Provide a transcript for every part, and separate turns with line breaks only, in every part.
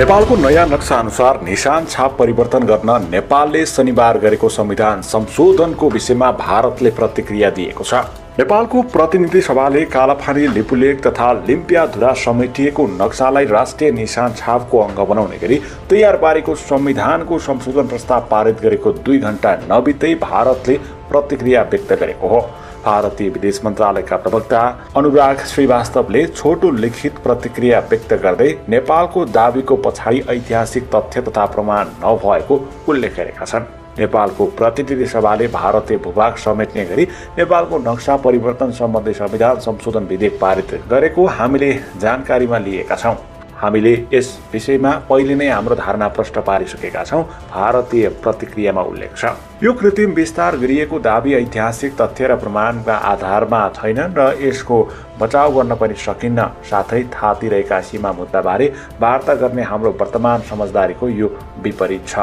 नेपालको नयाँ नक्सा अनुसार निशान छाप परिवर्तन गर्न नेपालले शनिबार गरेको संविधान संशोधनको विषयमा भारतले प्रतिक्रिया दिएको छ। नेपालको प्रतिनिधि सभाले कालापानी लिपुलेख तथा लिम्पियाधुरा समेटिएको नक्सालाई राष्ट्रिय निशान छापको अङ्ग बनाउने गरी तयार पारेको संविधानको संशोधन प्रस्ताव पारित गरेको 2 घण्टा नबित्दै भारतले प्रतिक्रिया व्यक्त गरेको हो। भारतीय विदेश मन्त्रालयका प्रवक्ता अनुराग श्रीवास्तवले छोटो लिखित प्रतिक्रिया व्यक्त गर्दै नेपालको दाबीको पछाडि ऐतिहासिक तथ्य तथा प्रमाण नभएको उल्लेख गरेका छन्। नेपालको प्रतिनिधि सभाले भारतीय भूभाग समेट्ने गरी नेपालको नक्सा परिवर्तन सम्बन्धी संविधान संशोधन विधेयक पारित गरेको हामीले जानकारीमा लिएका छौं। हामीले यस विषयमा पहिले नै हाम्रो धारणा प्रष्ट पारिसकेका छौं, भारतीय प्रतिक्रियामा उल्लेख छ। यो कृत्रिम विस्तार गरिएको दाबी ऐतिहासिक तथ्य र प्रमाणका आधारमा छैनन् र यसको बचाउ गर्न पनि सकिन्न। साथै थातिरहेका सीमा मुद्दाबारे वार्ता गर्ने हाम्रो वर्तमान समझदारीको यो विपरीत छ।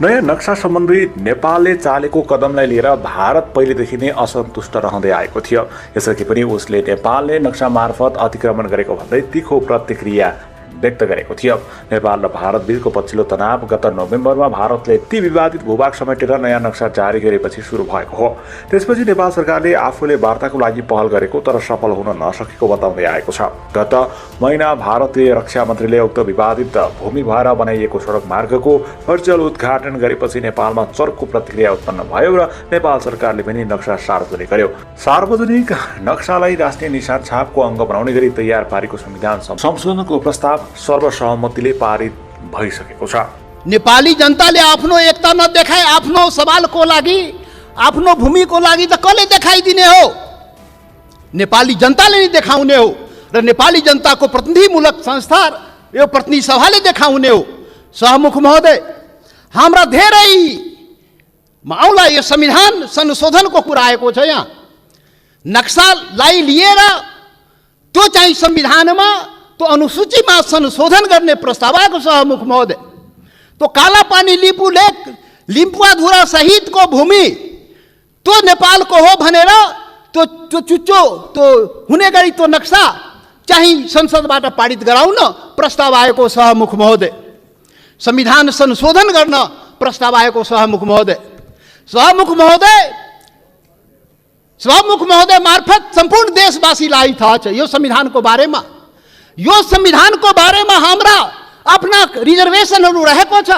नयाँ नक्सा सम्बन्धी नेपालले चालेको कदमलाई लिएर भारत पहिलेदेखि नै असन्तुष्ट रहँदै आएको थियो। यसअघि पनि उसले नेपालले नक्सा मार्फत अतिक्रमण गरेको भन्दै तीखो प्रतिक्रिया व्यक्त गरेको थियो। नेपाल र भारत बीचको पछिल्लो तनाव गत नोभेम्बरमा भारतले ती विवादित भूभाग समेटेर नयाँ नक्सा जारी गरेपछि सुरु भएको हो। त्यसपछि नेपाल सरकारले आफूले वार्ताको लागि पहल गरेको तर सफल हुन नसकेको बताउँदै आएको छ। गत महिना भारतीय रक्षा मन्त्रीले उक्त विवादित भूमि भएर बनाइएको सडक मार्गको भर्चुअल उद्घाटन गरेपछि नेपालमा चर्को प्रतिक्रिया उत्पन्न भयो र नेपाल सरकारले पनि नक्सा सार्वजनिक गर्यो। सार्वजनिक नक्सालाई राष्ट्रिय निशान छापको अङ्ग बनाउने गरी तयार पारेको संविधान संशोधनको प्रस्ताव सर्वसहमतिले पारित भइसकेको छ।
नेपाली जनताले आफ्नो एकता नदेखाए आफ्नो सवालको लागि आफ्नो भूमिको लागि त कसले देखाइदिने हो? नेपाली जनताले नै देखाउने हो र नेपाली जनताको प्रतिनिधिमूलक संस्था यो प्रतिनिधि सभाले देखाउने हो। सहमुख महोदय, हाम्रा धेरै माउला यो संविधान संशोधनको कुरा आएको छ। यहाँ नक्सालाई लिएर त्यो चाहिँ संविधानमा तो अनुसूचीमा संशोधन गर्ने प्रस्ताव आएको सहमुख महोदय। तो कालापानी लिपुलेख लिम्पुवाधुरा सहितको भूमि तो नेपालको हो भनेर तो चुच्चो तो हुने गरी तो नक्सा चाहिँ संसदबाट पारित गराउन प्रस्ताव आएको सहमुख महोदय। संविधान संशोधन गर्न प्रस्ताव आएको सहमुख महोदय। सहमुख महोदय मार्फत सम्पूर्ण देशवासीलाई थाहा छ यो संविधानको बारेमा। यो संविधानको बारेमा हाम्रा आफ्ना रिजर्वेसनहरू रहेको छ।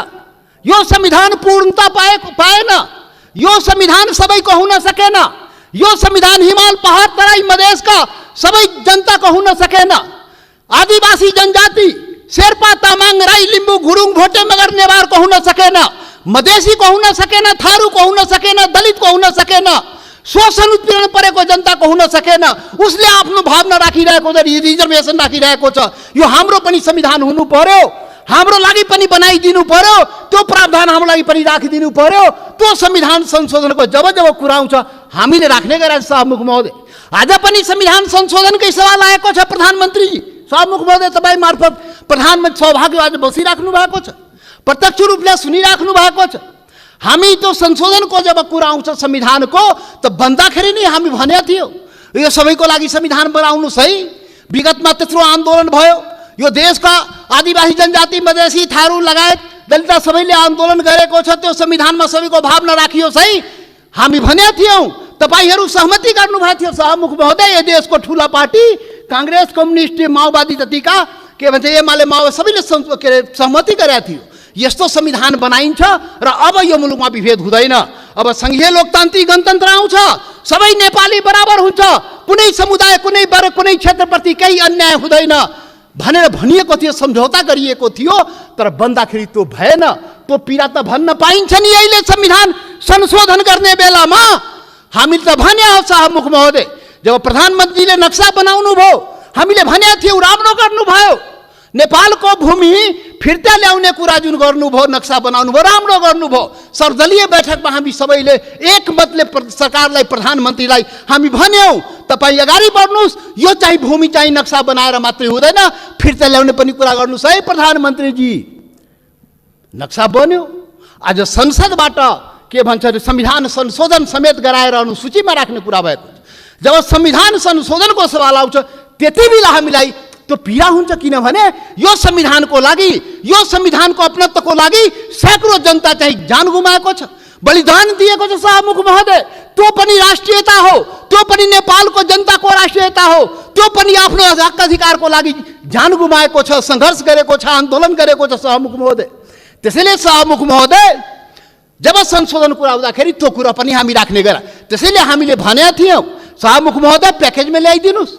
यो संविधान पूर्णता पाएन। यो संविधान सबैको हुन सकेन। यो संविधान हिमाल पहाड तराई मधेसका सबै जनताको हुन सकेन। आदिवासी जनजाति शेर्पा तामाङ राई लिम्बू गुरुङ भोटे मगर नेवारको हुन सकेन। मधेसीको हुन सकेन। थारूको हुन सकेन। दलितको हुन सकेन। शोषण उत्पीडन परेको जनताको हुन सकेन। उसले आफ्नो भावना राखिरहेको छ, रिजर्भेसन राखिरहेको छ। यो हाम्रो पनि संविधान हुनु पर्यो, हाम्रो लागि पनि बनाइदिनु पर्यो, त्यो प्रावधान हाम्रो लागि पनि राखिदिनु पर्यो। त्यो संविधान संशोधनको जब जब कुरा आउँछ हामीले राख्ने गरेका सहमुख महोदय। आज पनि संविधान संशोधनकै सवाल आएको छ प्रधानमन्त्रीजी। सहमुख महोदय, तपाईँ मार्फत प्रधानमन्त्री सहभागी आज बसिराख्नु भएको छ, प्रत्यक्ष रूपले सुनिराख्नु भएको छ। हामी त्यो संशोधनको जब कुरा आउँछ संविधानको त भन्दाखेरि नै हामी भने थियो यो सबैको लागि संविधान बनाउनुस् है। विगतमा त्यत्रो आन्दोलन भयो। यो देशका आदिवासी जनजाति मधेसी थारू लगायत दलित सबैले आन्दोलन गरेको छ। त्यो संविधानमा सबैको भावना राखियोस् है हामी भने थियौँ। तपाईहरू सहमति गर्नुभएको थियो सहमुख महोदय। यो देशको ठुला पार्टी कांग्रेस, कम्युनिस्ट, माओवादी जतिका के भन्छ एमाले माओवादी सबैले सहमति गरेका थियो। यस्तो संविधान बनाइन्छ र अब यो मुलुकमा विभेद हुँदैन। अब संघीय लोकतान्त्रिक गणतन्त्र आउँछ। सबै नेपाली बराबर हुन्छ। कुनै समुदाय, कुनै वर्ग, कुनै क्षेत्रप्रति केही अन्याय हुँदैन भनेर भनिएको थियो, सम्झौता गरिएको थियो। तर बन्दाखेरि त्यो भएन। त्यो पीडा त भन्न पाइन्छ नि अहिले संविधान संशोधन गर्ने बेलामा। हामीले त भने हो सहमुख महोदय, जब प्रधानमन्त्रीले नक्सा बनाउनु भयो हामीले भने थियो राम्रो गर्नुभयो। नेपालको भूमि फिर्ता ल्याउने कुरा जुन गर्नुभयो, नक्सा बनाउनु भयो, राम्रो गर्नुभयो। सर्वदलीय बैठकमा हामी सबैले एकमतले सरकारलाई, प्रधानमन्त्रीलाई हामी भन्यौँ तपाईँ अगाडि बढ्नुहोस्। यो चाहिँ भूमि चाहिँ नक्सा बनाएर मात्रै हुँदैन, फिर्ता ल्याउने पनि कुरा गर्नुहोस् है प्रधानमन्त्रीजी। नक्सा बन्यो। आज संसदबाट के भन्छ संविधान संशोधन समेत गराएर अनुसूचीमा राख्ने कुरा भएको छ। जब संविधान संशोधनको सवाल आउँछ त्यति बेला हामीलाई त्यो पीडा हुन्छ, किनभने यो संविधानको लागि, यो संविधानको अपनत्वको लागि सैकड़ों जनता चाहिँ जान गुमाएको छ, बलिदान दिएको छ शाहमुख महोदय। त्यो पनि राष्ट्रियता हो, त्यो पनि नेपालको जनताको राष्ट्रियता हो, त्यो पनि आफ्नो हक अधिकारको लागि जान गुमाएको छ, सङ्घर्ष गरेको छ, आन्दोलन गरेको छ शाहमुख महोदय। त्यसैले शाहमुख महोदय जब संशोधनको कुरा आउँदाखेरि त्यो कुरा पनि हामी राख्ने गरा। त्यसैले हामीले भनेका थियौँ शाहमुख महोदय प्याकेजमा ल्याइदिनुहोस्,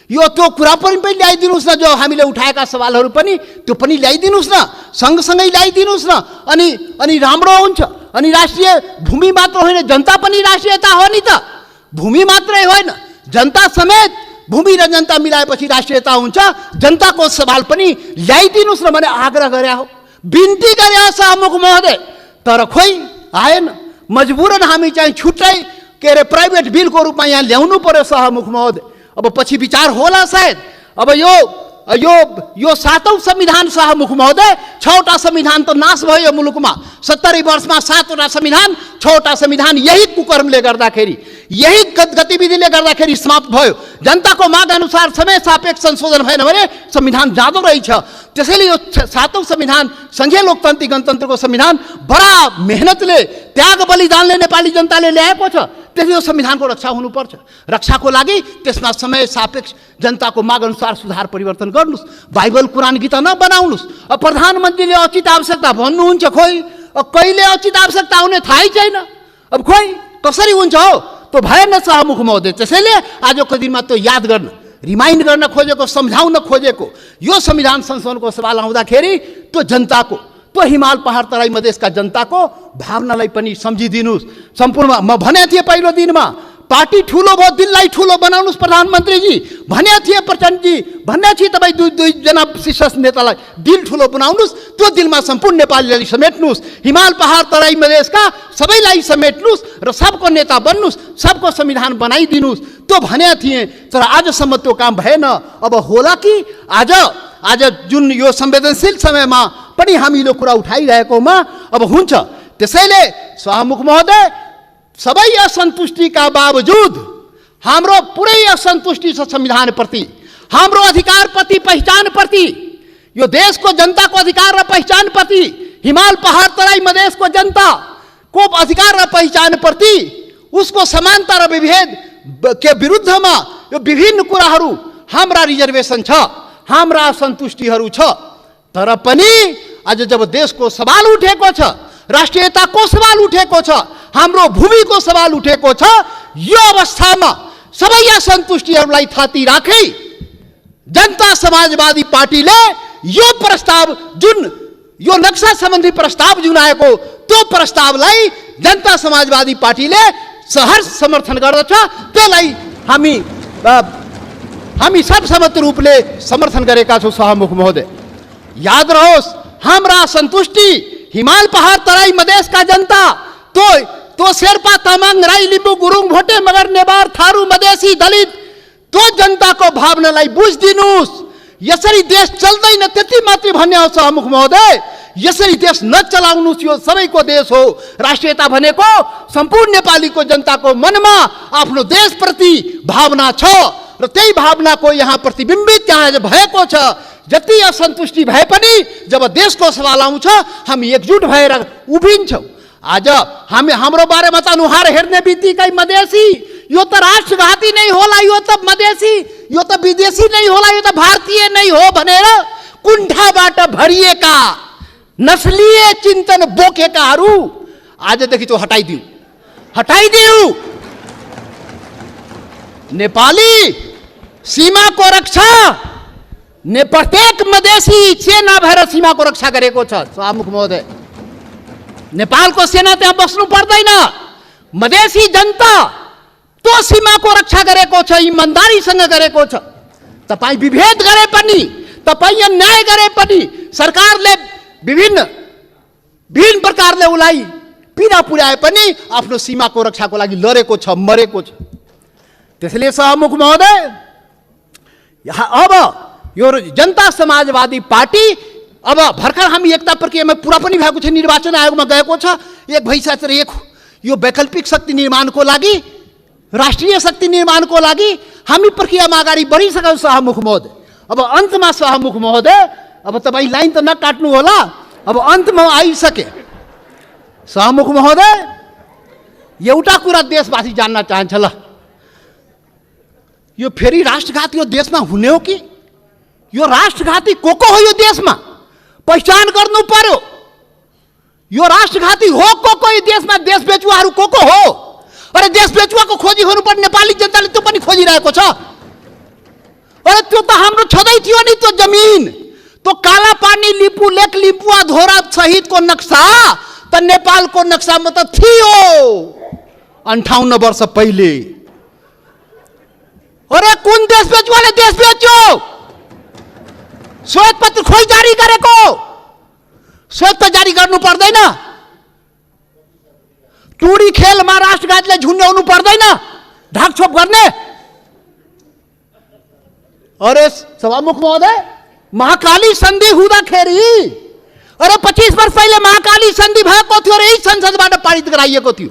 यो त्यो कुरा पनि ल्याइदिनुहोस् न, जो हामीले उठाएका सवालहरू पनि त्यो पनि ल्याइदिनुहोस् न, सँगसँगै ल्याइदिनुहोस् न, अनि राम्रो हुन्छ। अनि राष्ट्रिय भूमि मात्र होइन, जनता पनि राष्ट्रियता हो नि त, भूमि मात्रै होइन, जनता समेत, भूमि र जनता मिलाएपछि राष्ट्रियता हुन्छ। जनताको सवाल पनि ल्याइदिनुहोस् न भने आग्रह गरे हो, बिन्ती गरे हो शाहमुख महोदय। तर खोइ आएन, मजबुरन हामी चाहिँ छुट्टै के अरे प्राइभेट बिलको रूपमा यहाँ ल्याउनु पर्यो शाहमुख महोदय। अब पछि विचार होला सायद। अब यो 7औं संविधान शाहमुख महोदय, 6वटा संविधान त नाश भयो मुलुकमा। 70 वर्षमा 7वटा संविधान, 6वटा संविधान यही कुकर्मले गर्दाखेरि, यही गतिविधिले गर्दाखेरि समाप्त भयो। जनताको माग अनुसार समय सापेक्ष संशोधन भएन भने संविधान जाँदो रहेछ। त्यसैले यो 7औं संविधान, संघीय लोकतान्त्रिक गणतन्त्रको संविधान बडा मेहनतले, त्याग बलिदानले नेपाली जनताले ल्याएको छ। त्यसले यो संविधानको रक्षा हुनुपर्छ। रक्षाको लागि त्यसमा समय सापेक्ष जनताको माग अनुसार सुधार परिवर्तन गर्नुहोस्। बाइबल कुरान गीता नबनाउनुहोस्। अब प्रधानमन्त्रीले उचित आवश्यकता भन्नुहुन्छ, खोइ कहिले उचित आवश्यकता हुने थाहै छैन। अब खोइ कसरी हुन्छ हो, त्यो भएन शाहमुख महोदय। त्यसैले आजको दिनमा त्यो याद गर्न, रिमाइन्ड गर्न खोजेको, सम्झाउन खोजेको यो संविधान संशोधनको सवाल आउँदाखेरि त्यो जनताको, त्यो हिमाल पहाड तराई मधेसका जनताको भावनालाई पनि सम्झिदिनुहोस्। सम्पूर्ण म भनेको थिएँ पहिलो दिनमा, पार्टी ठुलो भयो, दिललाई ठुलो बनाउनुहोस् प्रधानमन्त्रीजी भनेको थिएँ, प्रचण्डजी भन्ने थिएँ, तपाईँ दुईजना शीर्ष नेतालाई दिल ठुलो बनाउनुहोस्, त्यो दिलमा सम्पूर्ण नेपालीलाई समेट्नुहोस्, हिमाल पहाड तराई मधेसका सबैलाई समेट्नुहोस् र सबको नेता बन्नुहोस्, सबको संविधान बनाइदिनुहोस्, त्यो भनेको थिएँ। तर आजसम्म त्यो काम भएन। अब होला कि आज जुन यो संवेदनशील समयमा पनि हामीले कुरा उठाइरहेकोमा अब हुन्छ। त्यसैले शाहमुख महोदय, सबै असन्तुष्टिका बावजुद हाम्रो पुरै असन्तुष्टि छ संविधानप्रति, हाम्रो अधिकारप्रति, पहिचानप्रति, यो देशको जनताको अधिकार र पहिचानप्रति, हिमाल पहाड तराई मधेसको जनताको अधिकार र पहिचानप्रति, उसको समानता र विभेद के विरुद्धमा यो विभिन्न कुराहरू, हाम्रा रिजर्भेसन छ, हाम्रा असन्तुष्टिहरू छ। तर पनि आज जब देशको सवाल उठेको छ, राष्ट्रियताको सवाल उठेको छ, हाम्रो भूमिको सवाल उठेको छ, यो अवस्थामा सबै असन्तुष्टिहरूलाई थाती राखी जनता समाजवादी पार्टीले यो प्रस्ताव, जुन यो नक्सा सम्बन्धी प्रस्ताव जुन आएको, त्यो प्रस्तावलाई जनता समाजवादी पार्टीले सहर्ष समर्थन गर्दछ। त्यसलाई हामी सर्वसम्मत रूपले समर्थन गरेका छौँ शाहमुख महोदय। याद रहोस्, हाम्रा असन्तुष्टि हिमाल पहाड तराई मधेसका जनता, तो शेर्पा तामाङ राई लिम्बू गुरुङ भोटे मगर नेवार थारू मधेसी दलित, त्यो जनताको भावनालाई बुझिदिनुहोस्। यसरी देश चल्दैन त्यति मात्रै भन्ने हो शाहमुख महोदय। यसरी देश नचलाउनुहोस्, यो सबैको देश हो। राष्ट्रियता भनेको सम्पूर्ण नेपालीको जनताको मनमा आफ्नो देशप्रति भावना छ र त्यही भावनाको यहाँ प्रतिबिम्बित यहाँ भएको छ। जति असन्तुष्टि भए पनि जब देशको सवाल आउँछ हामी एकजुट भएर उभिन्छौँ। आज हाम्रो बारेमा त अनुहार हेर्ने बित्तिकै मधेसी, यो त राष्ट्रघाती नै होला, यो त मधेसी, यो त विदेशी नै होला, यो त भारतीय नै हो भनेर कुण्ठाबाट भरिएका नस्लीय चिन्तन बोकेकाहरू आजदेखि त्यो हटाइदिऊ। नेपाली सीमाको रक्षा प्रत्येक मधेसी सेना भएर सीमाको रक्षा गरेको छ शाहमुख महोदय। नेपालको सेना त्यहाँ बस्नु पर्दैन। मधेसी जनता त्यो सीमाको रक्षा गरेको छ, इमान्दारीसँग गरेको छ। तपाईँ विभेद गरे पनि, तपाईँ अन्याय गरे पनि, सरकारले विभिन्न प्रकारले उसलाई पीडा पुर्याए पनि आफ्नो सीमाको रक्षाको लागि लडेको छ, मरेको छ। त्यसैले शाहमुख महोदय, अब यो जनता समाजवादी पार्टी, अब भर्खर हामी एकता प्रक्रियामा पुरा पनि भएको छ, निर्वाचन आयोगमा गएको छ, एक भइसकेर यो वैकल्पिक शक्ति निर्माणको लागि, राष्ट्रिय शक्ति निर्माणको लागि हामी प्रक्रियामा अगाडि बढिसक्यौँ शाहमुख महोदय। अब अंतमा सभामुख महोदय, अब तपाईँ लाइन त नकाट्नु होला, अब अन्तमा आइसके। सभामुख महोदय, एउटा कुरा देशवासी जान्न चाहन्छ, ल यो फेरि राष्ट्रघात यो देशमा हुने हो कि? यो राष्ट्रघाती को हो यो देशमा? पहिचान गर्नु पर्यो। यो राष्ट्रघाती हो को यो देशमा? देश बेचुवाहरू को हो? अरे देश बेचुवाको खोजी हुनुपर्ने नेपाली जनताले त्यो पनि खोजिरहेको छ। अरे त्यो त हाम्रो छँदै थियो नि, त्यो जमिन, त्यो कालापानी, लिपु लेक, लिपुवा धोरा सहितको नक्सा त नेपालको नक्सामा त थियो 58 वर्ष पहिले। अरे कुन देश बेचुवाले देश बेच्यो? श्वेत पत्र खोइ जारी गरेको? श्वेत त जारी गर्नु पर्दैन? टुडी खेलमा राष्ट्रघातलाई झुन्ड्याउनु पर्दैन ढाकछोप गर्ने? अरे सभामुख महोदय, महाकाली सन्धि हुँदाखेरि, अरे 25 वर्ष पहिले महाकाली सन्धि भएको थियो र यही संसदबाट पारित गराइएको थियो।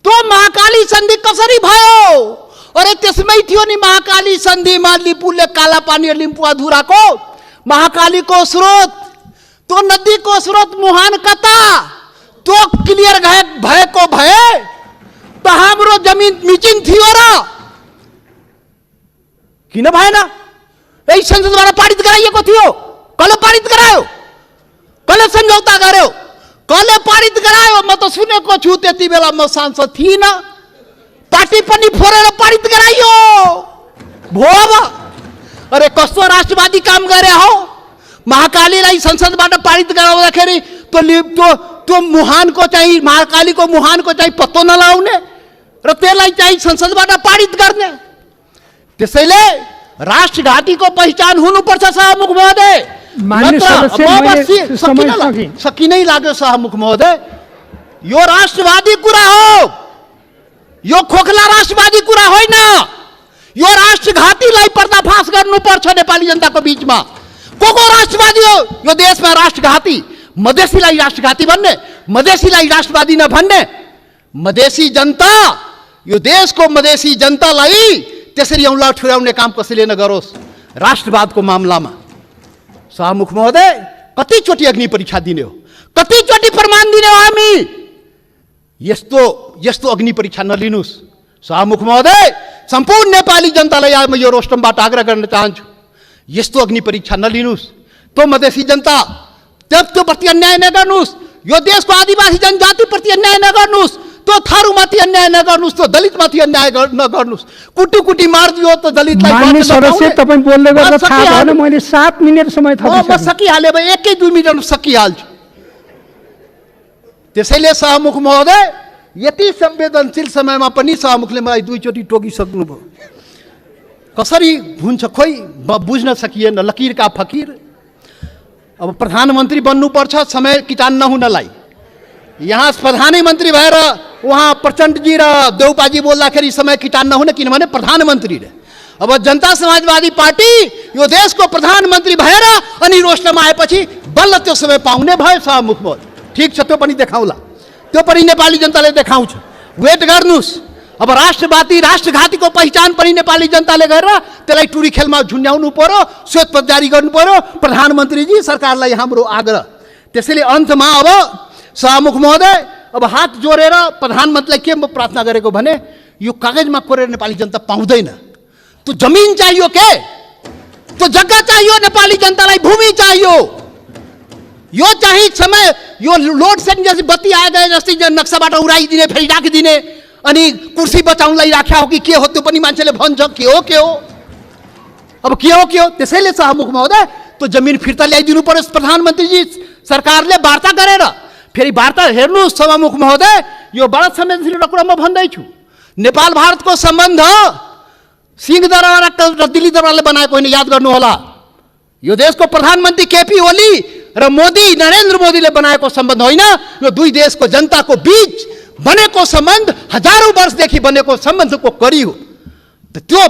त्यो महाकाली सन्धि कसरी भयो? अरे त्यसमै थियो नि महाकाली सन्धिमा लिपुले कालापानी लिम्पुवा धुराको महाकालीको स्रोत, त्यो नदीको स्रोत मुहान कता, त्यो क्लियर भएको भए त हाम्रो जमिन मिचिन थियो र किन भएन? यही संसदबाट पारित गराइएको थियो। कसले पारित गरायो? कसले सम्झौता गर्यो? कसले पारित गरायो? म त सुनेको छु, त्यति बेला म सांसद थिइनँ, पार्टी पनि फोरेर पारित गराइयो भो। अरे कस्तो राष्ट्रवादी काम गरे हो? महाकालीलाई संसदबाट पारित गराउँदाखेरि त्यो मुहानको चाहिँ, महाकालीको मुहानको चाहिँ पत्तो नलाउने र त्यसलाई चाहिँ संसदबाट पारित गर्ने। त्यसैले राष्ट्रघाटीको पहिचान हुनुपर्छ सभामुख महोदय। सकिनै लाग्यो सभामुख महोदय। यो राष्ट्रवादी कुरा हो, यो खोखला राष्ट्रवादी कुरा होइन। यो राष्ट्रघातीलाई पर्दाफास गर्नुपर्छ नेपाली जनताको बीचमा। को राष्ट्रवादी हो यो देशमा? राष्ट्रघाती, मधेसीलाई राष्ट्रघाती भन्ने, मधेसीलाई राष्ट्रवादी नभन्ने। मधेसी जनता, यो देशको मधेसी जनतालाई त्यसरी औँला ठुर्याउने काम कसैले नगरोस् राष्ट्रवादको मामलामा। सभामुख महोदय, कतिचोटि अग्नि परीक्षा दिने हो? कतिचोटि प्रमाण दिने हो हामी? यस्तो अग्नि परीक्षा नलिनुस् सभामुख महोदय। सम्पूर्ण नेपाली जनतालाई म यो रोस्टमबाट आग्रह गर्न चाहन्छु, यस्तो अग्नि परीक्षा नलिनुस्। त्यो मधेसी जनता, त्यो प्रति अन्याय नगर्नुस्। यो देशको आदिवासी जनजातिप्रति अन्याय नगर्नुस्। त्यो थारूमाथि अन्याय नगर्नुस्। त्यो दलितमाथि अन्याय नगर्नुस्। कुटी मारिदियो त दलितलाई।
माननीय सदस्य, तपाईं बोल्दै गर्दा थाहा भएन, मैले 7 मिनेट समय थपिसकेँ।
म सकिहालेँ, 1-2 मिनेटमा सकिहाल्छु। त्यसैले सभामुख महोदय, यति संवेदनशील समयमा पनि सभामुखले मलाई 2 चोटि टोकिसक्नुभयो। कसरी हुन्छ खोइ बुझ्न सकिएन। लकीर का फकीर। अब प्रधानमन्त्री बन्नुपर्छ समय किटान नहुनलाई। यहाँ प्रधानमन्त्री भएर उहाँ प्रचण्डजी र देउपाजी बोल्दाखेरि समय किटान नहुने, किनभने प्रधानमन्त्री रे। अब जनता समाजवादी पार्टी यो देशको प्रधानमन्त्री भएर अनि रोस्टमा आएपछि बल्ल त्यो समय पाउने भयो सभामुख महोदय। ठिक छ, त्यो पनि देखाउँला, त्यो पनि नेपाली जनताले देखाउँछ। वेट गर्नुस्। अब राष्ट्रवादी राष्ट्रघातीको पहिचान पनि नेपाली जनताले गरेर त्यसलाई टुरी खेलमा झुन्ड्याउनु पर्यो, श्वेत पत्र जारी गर्नु पर्यो। प्रधानमन्त्रीजी, सरकारलाई हाम्रो आग्रह। त्यसैले अन्तमा अब सभामुख महोदय, अब हात जोडेर प्रधानमन्त्रीलाई के म प्रार्थना गरेको भने, यो कागजमा कोरेर नेपाली जनता पाउँदैन। त्यो जमिन चाहियो के? त्यो जग्गा चाहियो नेपाली जनतालाई, भूमि चाहियो। यो चाहिँ समय, यो लोड सेडिङ जस्तै बत्ती आए गए जस्तै नक्साबाट उडाइदिने, फेरि राखिदिने, अनि कुर्सी बचाउनलाई राख्या हो कि के हो त्यो पनि मान्छेले भन्छ। के हो अब के हो? त्यसैले सभामुख महोदय, त्यो जमिन फिर्ता ल्याइदिनु पर्यो। प्रधानमन्त्रीजी, सरकारले वार्ता गरेर फेरि वार्ता हेर्नुहोस् सभामुख महोदय। यो बडा संवेदनशील कुरा म भन्दैछु। नेपाल भारतको सम्बन्ध सिंहदरबार र दिल्ली दरबारले बनाएको होइन, याद गर्नु होला। यो देशको प्रधानमन्त्री केपी ओली र मोदी, नरेन्द्र मोदीले बनाएको सम्बन्ध होइन। यो दुई देशको जनताको बीच बनेको सम्बन्ध, हजारौं वर्षदेखि बनेको सम्बन्धको कडी हो। त्यो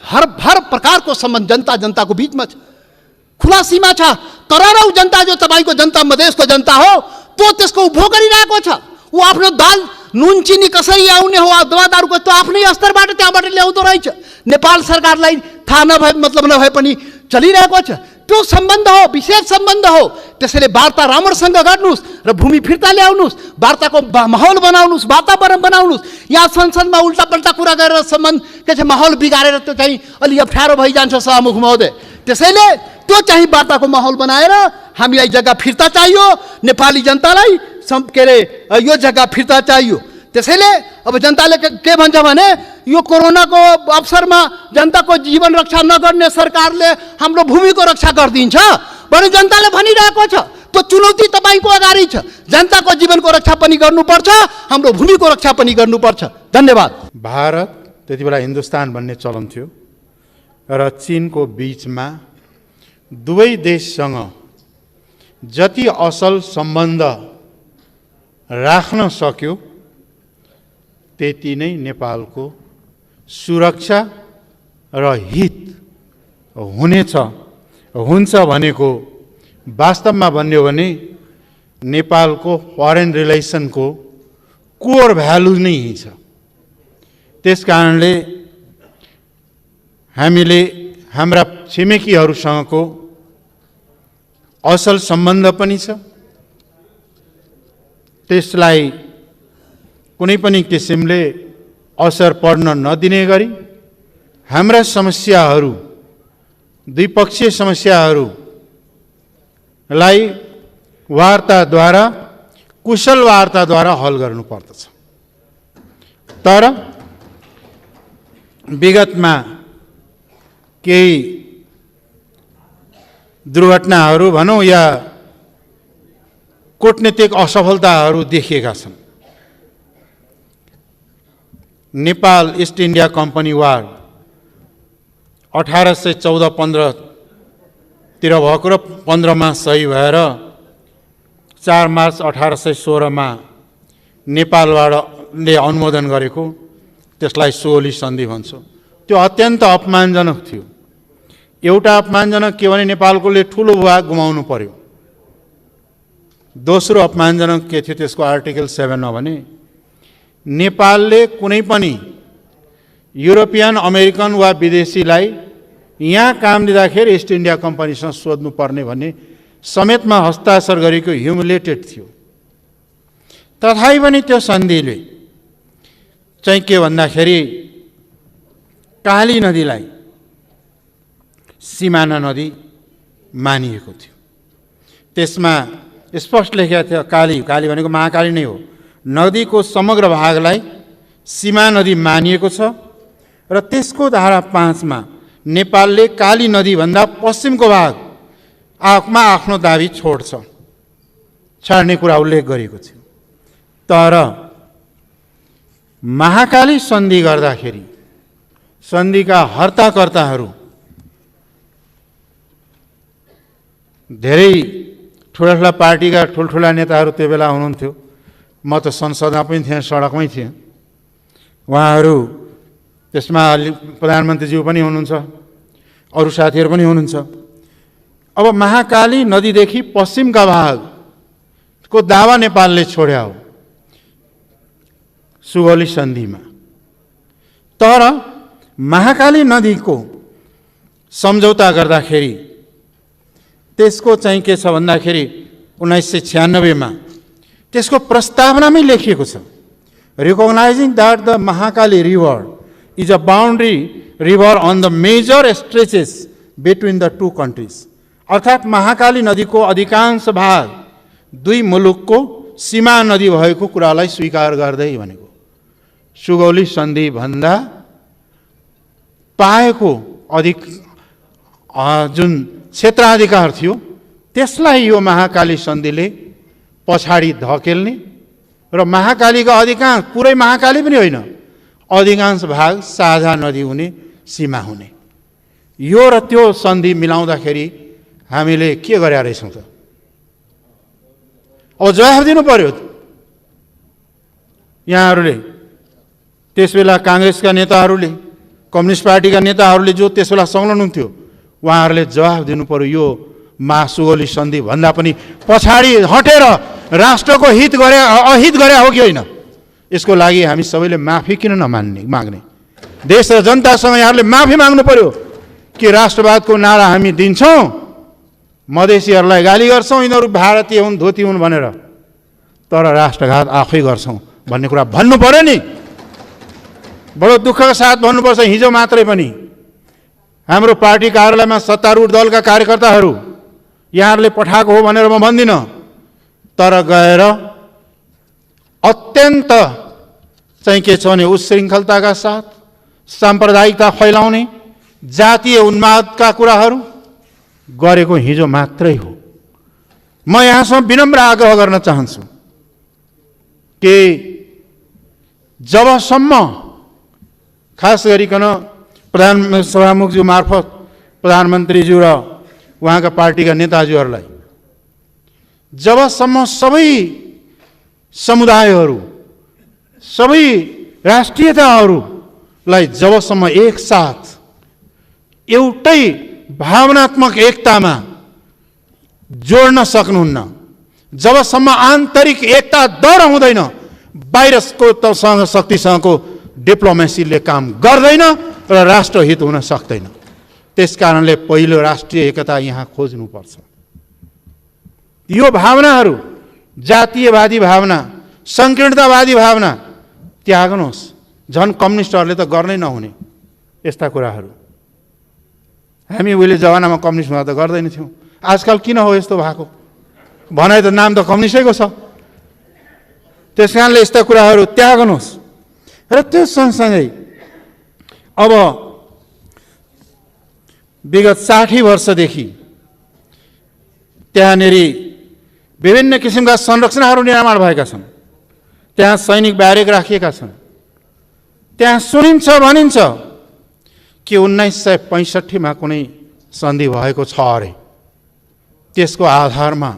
हर प्रकारको सम्बन्ध जनताको बीचमा छ। खुला सीमा छ। करोडौं जनता, जो तपाईको जनता मधेसको जनता हो, त्यो त्यसको उपभोग गरिरहेको छ। ऊ आफ्नो दाल नुन चिनी कसरी आउने हो, दवादारको त्यो आफ्नै स्तरबाट त्यहाँबाट ल्याउँदो रहेछ। नेपाल सरकारलाई थाहा नभए, मतलब नभए पनि चलिरहेको छ। त्यो सम्बन्ध हो, विशेष सम्बन्ध हो। त्यसैले वार्ता राम्रोसँग गर्नुहोस् र भूमि फिर्ता ल्याउनुहोस्, वार्ताको माहौल बनाउनुहोस्, वातावरण बनाउनुहोस्। यहाँ संसदमा उल्टापल्टा कुरा गरेर सम्बन्ध के छ माहौल बिगारेर त्यो चाहिँ अलि अप्ठ्यारो भइजान्छ सभामुख महोदय। त्यसैले त्यो चाहिँ वार्ताको माहौल बनाएर हामीलाई जग्गा फिर्ता चाहियो, नेपाली जनतालाई के अरे यो जग्गा फिर्ता चाहियो। त्यसैले अब जनताले के भन्छ भने यो कोरोनाको अवसरमा जनताको जीवन रक्षा नगर्ने सरकारले हाम्रो भूमिको रक्षा गरिदिन्छ भने जनताले भनिरहेको छ। त्यो चुनौती तपाईँको अगाडि छ। जनताको जीवनको रक्षा पनि गर्नुपर्छ, हाम्रो भूमिको रक्षा पनि गर्नुपर्छ। धन्यवाद।
भारत त्यति बेला हिन्दुस्तान भन्ने चलन थियो र चीनको बीचमा दुवै देशसँग जति असल सम्बन्ध राख्न सक्यो त्यति नै नेपालको सुरक्षा र हित हुन्छ भनेको वास्तवमा भन्यो भने नेपालको फरेन रिलेसनको कोर भ्यालु नै छ। त्यसकारणले हामीले हाम्रा छिमेकीहरूसँगको असल सम्बन्ध पनि छ। त्यसलाई कुनै पनि किसिमले असर पर्न नदिने गरी हाम्रा समस्याहरू, द्विपक्षीय समस्याहरूलाई वार्ताद्वारा, कुशल वार्ताद्वारा हल गर्नुपर्दछ। तर विगतमा केही दुर्घटनाहरू भनौँ या कूटनीतिक असफलताहरू देखिएका छन्। नेपाल ईस्ट इन्डिया कम्पनी वार 1814-15 तिर भएको र 15मा सही भएर 4 मार्च 1816मा नेपालले अनुमोदन गरेको, त्यसलाई सोली सन्धि भन्छ। त्यो अत्यन्त अपमानजनक थियो। एउटा अपमानजनक के भने नेपालकोले ठुलो भाग गुमाउनु पर्यो। दोस्रो अपमानजनक के थियो त्यसको आर्टिकल 7 मा भने नेपालले कुनै पनि युरोपियन, अमेरिकन वा विदेशीलाई यहाँ काम दिँदाखेरि ईस्ट इन्डिया कम्पनीसँग सोध्नुपर्ने भन्ने समेतमा हस्ताक्षर गरेको ह्युमिलेटेड थियो। तथापि पनि त्यो सन्धिले चाहिँ के भन्दाखेरि काली नदीलाई सिमाना नदी मानिएको थियो। त्यसमा स्पष्ट लेखेको थियो काली भनेको महाकाली नै हो। नदीको समग्र भागलाई सीमा नदी मानिएको छ र त्यसको धारा 5 मा नेपालले काली नदी भन्दा पश्चिमको भाग आफ्नो दाबी छाड्ने कुरा उल्लेख गरेको थियो। तर महाकाली सन्धि गर्दाखेरि सन्धिका हर्ताकर्ताहरू धेरै ठुला पार्टीका ठुल्ठुला नेताहरू त्यो बेला हुनुहुन्थ्यो। म त संसदमा पनि थिएँ, सडकमै थिएँ। उहाँहरू त्यसमा प्रधानमन्त्रीज्यू पनि हुनुहुन्छ, अरू साथीहरू पनि हुनुहुन्छ। अब महाकाली नदीदेखि पश्चिमका भागको दावा नेपालले छोड्या हो सुगौली सन्धिमा। तर महाकाली नदीको सम्झौता गर्दाखेरि त्यसको चाहिँ के छ भन्दाखेरि 1996 मा त्यसको प्रस्तावनामै लेखिएको छ, recognizing that the Mahakali river is a boundary river on the major stretches between the two countries. अर्थात् महाकाली नदीको अधिकांश भाग दुई मुलुकको सीमा नदी भएको कुरालाई स्वीकार गर्दै भनेको सुगौली सन्धि भन्दा पाएको जुन क्षेत्राधिकार थियो त्यसलाई यो महाकाली सन्धिले पछाडि धकेल्ने र महाकालीका अधिकांश, पुरै महाकाली पनि होइन, अधिकांश भाग साझा नदी हुने, सीमा हुने। यो र त्यो सन्धि मिलाउँदाखेरि हामीले के गरेका रहेछौँ त? अब जवाफ दिनु पर्यो। यहाँहरूले त्यसबेला काङ्ग्रेसका नेताहरूले, कम्युनिस्ट पार्टीका नेताहरूले जो त्यसबेला संलग्न हुन्थ्यो, उहाँहरूले जवाफ दिनु पर्यो। यो सुगौली सन्धि भन्दा पनि पछाडि हटेर राष्ट्रको हित गरे अहित गरे हो कि होइन? यसको लागि हामी सबैले माफी किन नमाग्ने? देश र जनतासँग यहाँहरूले माफी माग्नु पर्यो। कि राष्ट्रवादको नारा हामी दिन्छौँ, मधेसीहरूलाई गाली गर्छौँ, यिनीहरू भारतीय हुन्, धोती हुन् भनेर, तर राष्ट्रघात आफै गर्छौँ भन्ने कुरा भन्नु पर्यो नि। बडो दुःखका साथ भन्नुपर्छ, हिजो मात्रै पनि हाम्रो पार्टी कार्यालयमा सत्तारूढ दलका कार्यकर्ताहरू यहाँहरूले पठाएको हो भनेर म भन्दिनँ, तर गएर अत्यन्त चाहिँ के छ भने उच्छृङ्खलताका साथ साम्प्रदायिकता फैलाउने, जातीय उन्मादका कुराहरू गरेको हिजो मात्रै हो। म यहाँसम्म विनम्र आग्रह गर्न चाहन्छु कि जबसम्म खास गरिकन सभामुखज्यू मार्फत प्रधानमन्त्रीज्यू र उहाँका पार्टीका नेताजीहरूलाई जबसम्म सबै समुदायहरू, सबै राष्ट्रियताहरूलाई जबसम्म एकसाथ एउटै भावनात्मक एकतामा जोड्न सक्नुहुन्न, जबसम्म आन्तरिक एकता दह्रो हुँदैन, बाहिरको शक्तिसँगको डिप्लोमेसीले काम गर्दैन र राष्ट्रहित हुन सक्दैन। त्यसकारणले पहिलो राष्ट्रिय एकता यहाँ खोज्नुपर्छ। यो भावनाहरू, जातीयवादी भावना, सङ्कीर्णतावादी भावना त्याग्नुहोस्। झन् कम्युनिस्टहरूले त गर्नै नहुने यस्ता कुराहरू। हामी उहिले जमानामा कम्युनिस्टमा त गर्दैन थियौँ, आजकल किन हो यस्तो भएको? भनाइ त नाम त कम्युनिस्टैको छ। त्यस कारणले यस्ता कुराहरू त्याग्नुहोस्। र त्यो सँगसँगै अब विगत 60 वर्षदेखि त्यहाँनिर विभिन्न किसिमका संरचनाहरू निर्माण भएका छन्, त्यहाँ सैनिक ब्यारेक राखिएका छन्, त्यहाँ सुनिन्छ भनिन्छ कि 1965मा कुनै सन्धि भएको छ अरे, त्यसको आधारमा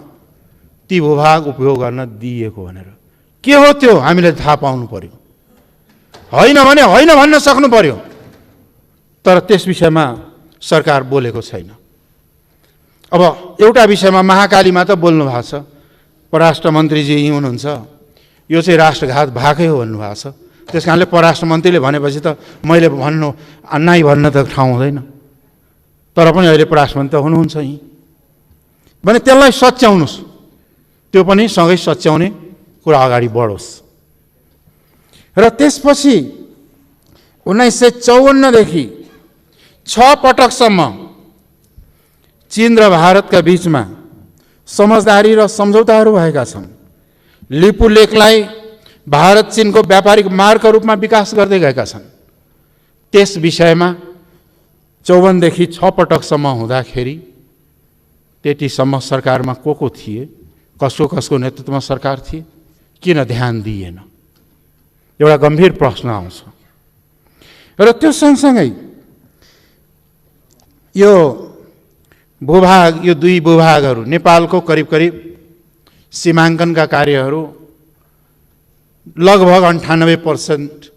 ती भूभाग उपयोग गर्न दिइएको भनेर। के हो त्यो हामीले थाहा पाउनु पर्यो, होइन भने होइन भन्न सक्नु पर्यो। तर त्यस विषयमा सरकार बोलेको छैन। अब एउटा विषयमा महाकालीमा त बोल्नु भएको छ, परराष्ट्र मन्त्रीजी यहीँ हुनुहुन्छ, यो चाहिँ राष्ट्रघात भएकै हो भन्नुभएको छ। त्यस कारणले परराष्ट्र मन्त्रीले भनेपछि त मैले भन्नु नाइ भन्न त ठाउँ हुँदैन, तर पनि अहिले परराष्ट्र मन्त्री त हुनुहुन्छ यहीँ भने त्यसलाई सच्याउनुहोस्, त्यो पनि सँगै सच्याउने कुरा अगाडि बढोस्। र त्यसपछि 1954देखि 6 पटकसम्म चीन र भारतका बीचमा समझदारी र सम्झौताहरू भएका छन्। लिपु लेकलाई भारत चीनको व्यापारिक मार्गका रूपमा विकास गर्दै गएका छन्। त्यस विषयमा 54 देखि 6 पटकसम्म हुँदाखेरि त्यतिसम्म सरकारमा को थिए, कसको नेतृत्वमा सरकार थिए, किन ध्यान दिइएन? एउटा गम्भीर प्रश्न आउँछ। र त्यो सँगसँगै यो भूभाग, यो दुई भूभागहरू नेपालको करिब करिब सीमाङ्कनका कार्यहरू लगभग 98%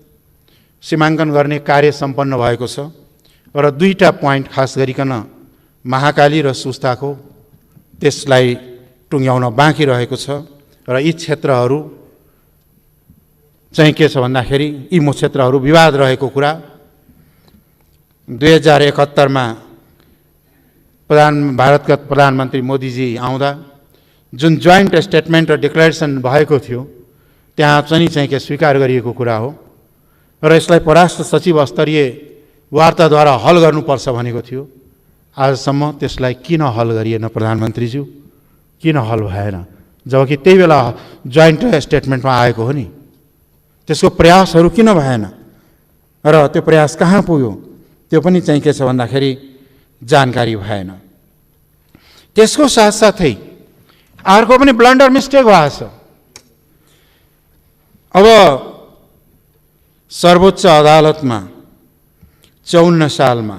सीमाङ्कन गर्ने कार्य सम्पन्न भएको छ। र दुईटा पोइन्ट खास गरिकन महाकाली र सुस्ताको त्यसलाई टुङ्ग्याउन बाँकी रहेको छ। र यी क्षेत्रहरू चाहिँ के छ भन्दाखेरि यी क्षेत्रहरू विवाद रहेको कुरा 2071मा भारतका प्रधानमन्त्री मोदीजी आउँदा जुन जोइन्ट स्टेटमेन्ट र डिक्लेरेसन भएको थियो त्यहाँ चाहिँ के स्वीकार गरिएको कुरा हो। र यसलाई परराष्ट्र सचिव स्तरीय वार्ताद्वारा हल गर्नुपर्छ भनेको थियो। आजसम्म त्यसलाई किन हल गरिएन प्रधानमन्त्रीज्यू? किन हल भएन? जबकि त्यही बेला जोइन्ट स्टेटमेन्टमा आएको हो नि। त्यसको प्रयासहरू किन भएन र त्यो प्रयास कहाँ पुग्यो त्यो पनि चाहिँ के छ भन्दाखेरि जानकारी भएन। त्यसको साथसाथै अर्को पनि ब्लन्डर मिस्टेक भएको छ। अब सर्वोच्च अदालतमा 54 सालमा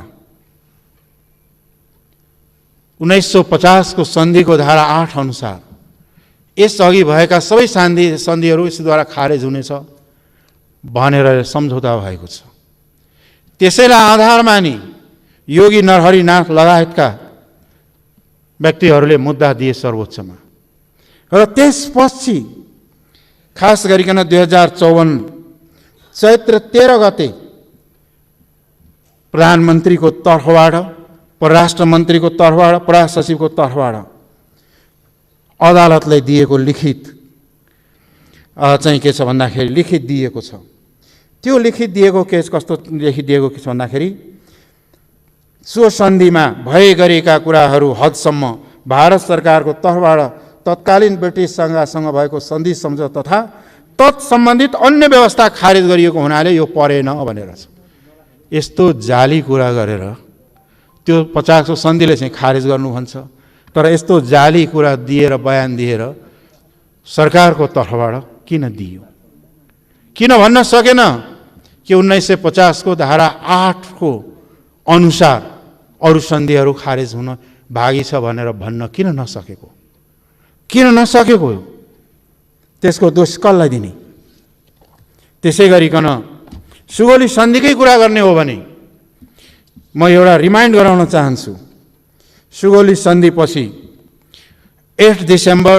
1950 को सन्धिको धारा 8 अनुसार यसअघि भएका सबै सन्धिहरू यसद्वारा खारेज हुनेछ भनेर सम्झौता भएको छ। त्यसैलाई आधार मानि योगी नरहरिनाथ लगायतका व्यक्तिहरूले मुद्दा दिए सर्वोच्चमा। र त्यसपछि खास गरिकन 2054 चैत्र 13 गते प्रधानमन्त्रीको तर्फबाट परराष्ट्र मन्त्रीको तर्फबाट, परराष्ट्र सचिवको तर्फबाट अदालतलाई दिएको लिखित चाहिँ के छ भन्दाखेरि लिखित दिएको छ। त्यो लिखित दिएको केस कस्तो लिखित दिएको के छ भन्दाखेरि सो सन्धिमा भए गरेका कुराहरू हदसम्म भारत सरकारको तर्फबाट तत्कालीन ब्रिटिस संघसँग भएको सन्धि सम्झौता तथा तत्सम्बन्धित अन्य व्यवस्था खारेज गरिएको हुनाले यो परेन भनेर छ। यस्तो जाली कुरा गरेर त्यो 50 सन्धिले चाहिँ खारेज गर्नु भन्छ। तर यस्तो जाली कुरा दिएर बयान दिएर सरकारको तर्फबाट किन दियो? किन भन्न सकेन कि 1950 को धारा 8 को अनुसार अरू सन्धिहरू खारेज हुन भागी छ भनेर भन्न किन नसकेको? किन नसकेको? त्यसको दोष कसलाई दिने? त्यसै गरिकन सुगौली सन्धिकै कुरा गर्ने हो भने म एउटा रिमाइन्ड गराउन चाहन्छु। सुगौली सन्धिपछि 8 डिसेम्बर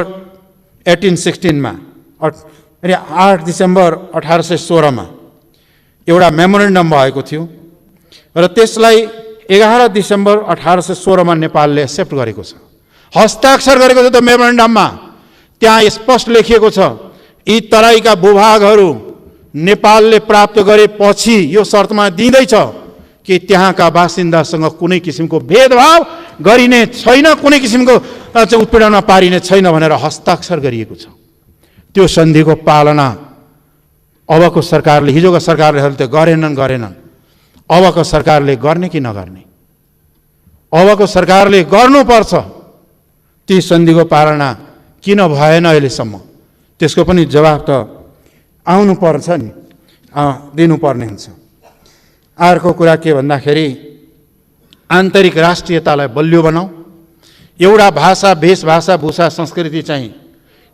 1816 मा 8 डिसेम्बर 1816 मा एउटा मेमोरेन्डम भएको थियो र त्यसलाई 11 डिसेम्बर 1816 मा नेपालले एक्सेप्ट गरेको छ, हस्ताक्षर गरेको छ त्यो मेमोरेन्डममा। त्यहाँ स्पष्ट लेखिएको छ यी तराईका भूभागहरू नेपालले प्राप्त गरेपछि यो शर्तमा दिँदैछ कि त्यहाँका बासिन्दासँग कुनै किसिमको भेदभाव गरिने छैन, कुनै किसिमको उत्पीडनमा पारिने छैन भनेर हस्ताक्षर गरिएको छ। त्यो सन्धिको पालना अबको सरकारले, हिजोको सरकारले त गरेनन्। अबको सरकारले गर्ने कि नगर्ने? अबको सरकारले गर्नुपर्छ। ती सन्धिको पालना किन भएन अहिलेसम्म? त्यसको पनि जवाब त आउनुपर्छ नि, दिनुपर्ने हुन्छ। अर्को कुरा के भन्दाखेरि आन्तरिक राष्ट्रियतालाई बलियो बनाऊ। एउटा भाषा, भेषभाषा, भूषा, संस्कृति चाहिँ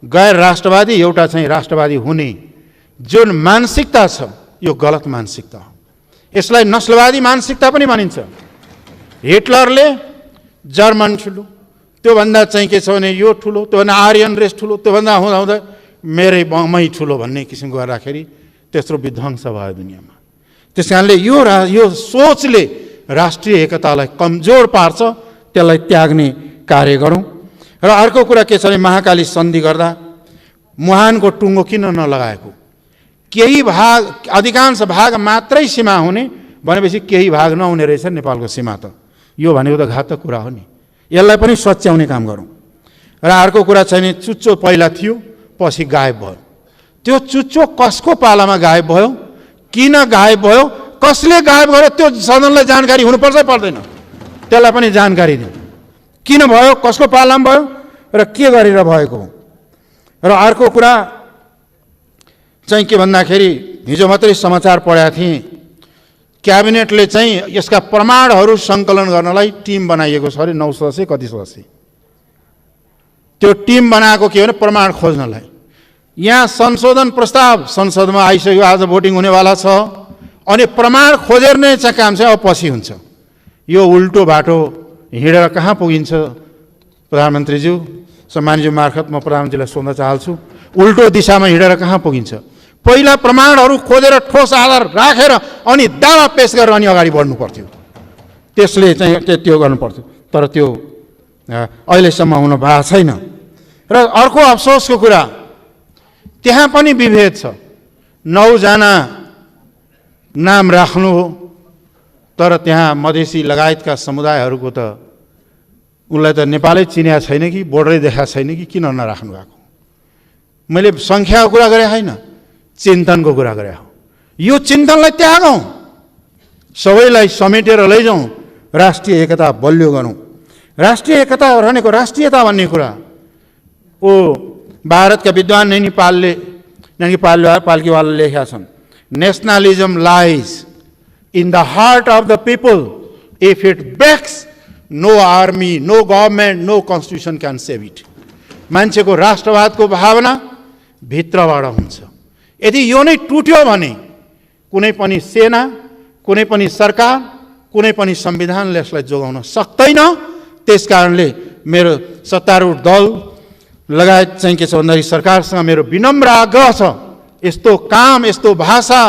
गैर राष्ट्रवादी, एउटा चाहिँ राष्ट्रवादी हुने जुन मानसिकता छ यो गलत मानसिकता हो। यसलाई नस्लवादी मानसिकता पनि मानिन्छ। हिटलरले जर्मन ठुलो, त्योभन्दा चाहिँ के छ भने यो ठुलो, त्योभन्दा आर्यन रेस ठुलो, त्योभन्दा हुँदा मै ठुलो भन्ने किसिमको गर्दाखेरि त्यत्रो विध्वंस भयो दुनियाँमा। त्यस कारणले यो सोचले राष्ट्रिय एकतालाई कमजोर पार्छ, त्यसलाई त्याग्ने कार्य गरौँ। र अर्को कुरा के छ भने महाकाली सन्धि गर्दा मुहानको टुङ्गो किन नलगाएको? केही भाग, अधिकांश भाग मात्रै सीमा हुने भनेपछि केही भाग नहुने रहेछ नेपालको सीमा त। यो भनेको त घातक कुरा हो नि। यसलाई पनि सच्याउने काम गरौँ। र अर्को कुरा चाहिँ चुच्चो पहिला थियो पछि गायब भयो। त्यो चुच्चो कसको पालामा गायब भयो, किन गायब भयो, कसले गायब गर्यो, त्यो सदनलाई जानकारी हुनुपर्छ पर्दैन? त्यसलाई पनि जानकारी दिउँ। किन भयो, कसको पालामा भयो र के गरेर भएको? र अर्को कुरा चाहिँ के भन्दाखेरि हिजो मात्रै समाचार पढेको थिएँ, क्याबिनेटले चाहिँ यसका प्रमाणहरू सङ्कलन गर्नलाई टिम बनाइएको छ अरे, 9 सदस्य कति सदस्य। त्यो टिम बनाएको के भने प्रमाण खोज्नलाई। यहाँ संशोधन प्रस्ताव संसदमा आइसक्यो, आज भोटिङ हुनेवाला छ। अनि प्रमाण खोजेर नै चाहिँ काम चाहिँ अब पछि हुन्छ। यो उल्टो बाटो हिँडेर कहाँ पुगिन्छ? प्रधानमन्त्रीज्यू, सम्मानज्यू मार्फत म प्रधानमन्त्रीलाई सोध्न चाहन्छु, उल्टो दिशामा हिँडेर कहाँ पुगिन्छ? पहिला प्रमाणहरू खोजेर ठोस आधार राखेर अनि दावा पेश गरेर अनि अगाडि बढ्नु पर्थ्यो। त्यसले चाहिँ त्यो गर्नुपर्थ्यो। तर त्यो अहिलेसम्म हुन भएको छैन। र अर्को अफसोसको कुरा, त्यहाँ पनि विभेद छ। 9 जना नाम राख्नु हो, तर त्यहाँ मधेसी लगायतका समुदायहरूको त उसलाई त नेपालै चिन्या छैन कि बोर्डरै देखाएको छैन कि किन नराख्नु भएको? मैले सङ्ख्याको कुरा गरेँ होइन, चिन्तनको कुरा गरे हो। यो चिन्तनलाई त्यागौँ, सबैलाई समेटेर लैजाउँ, राष्ट्रिय एकता बलियो गरौँ। राष्ट्रिय एकता भनेको राष्ट्रियता भन्ने कुरा ओ भारतका विद्वान नैनी पाल्कीवालले लेखेका छन्, nationalism lies in the heart of the people if it breaks no army, no government, no constitution can save it. मान्छेको राष्ट्रवादको भावना भित्रबाट हुन्छ। यदि यो नै टुट्यो भने कुनै पनि सेना, कुनै पनि सरकार, कुनै पनि संविधानले यसलाई जोगाउन सक्दैन। त्यसकारणले मेरो सत्तारूढ दल लगायत चाहिँ के छ भन्दाखेरि सरकारसँग मेरो विनम्र आग्रह छ, यस्तो काम, यस्तो भाषा,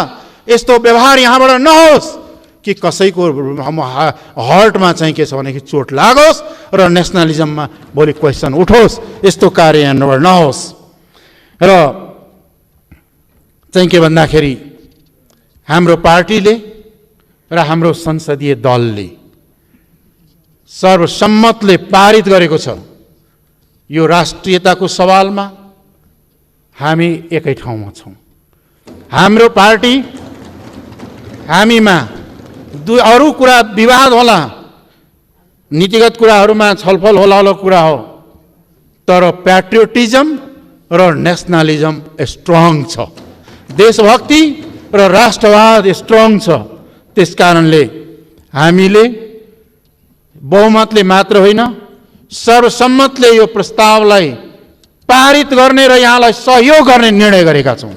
यस्तो व्यवहार यहाँबाट नहोस्। कि कसैको हर्टमा चाहिँ के छ भनेदेखि चोट लागोस् र नेसनलिजममा भोलि क्वेसन उठोस्, यस्तो कार्यान्वयन नहोस्। र चाहिँ के भन्दाखेरि हाम्रो पार्टीले र हाम्रो संसदीय दलले सर्वसम्मतले पारित गरेको छ, यो राष्ट्रियताको सवालमा हामी एकै ठाउँमा छौँ। हाम्रो पार्टी हामीमा अरू कुरा विवाद होला, नीतिगत कुराहरूमा छलफल होला कुरा हो, तर प्याट्रियोटिजम र नेसनलिजम स्ट्रङ छ, देशभक्ति र राष्ट्रवाद स्ट्रङ छ। त्यसकारणले हामीले बहुमतले मात्र होइन सर्वसम्मतले यो प्रस्तावलाई पारित गर्ने र यहाँलाई सहयोग गर्ने निर्णय गरेका छौँ।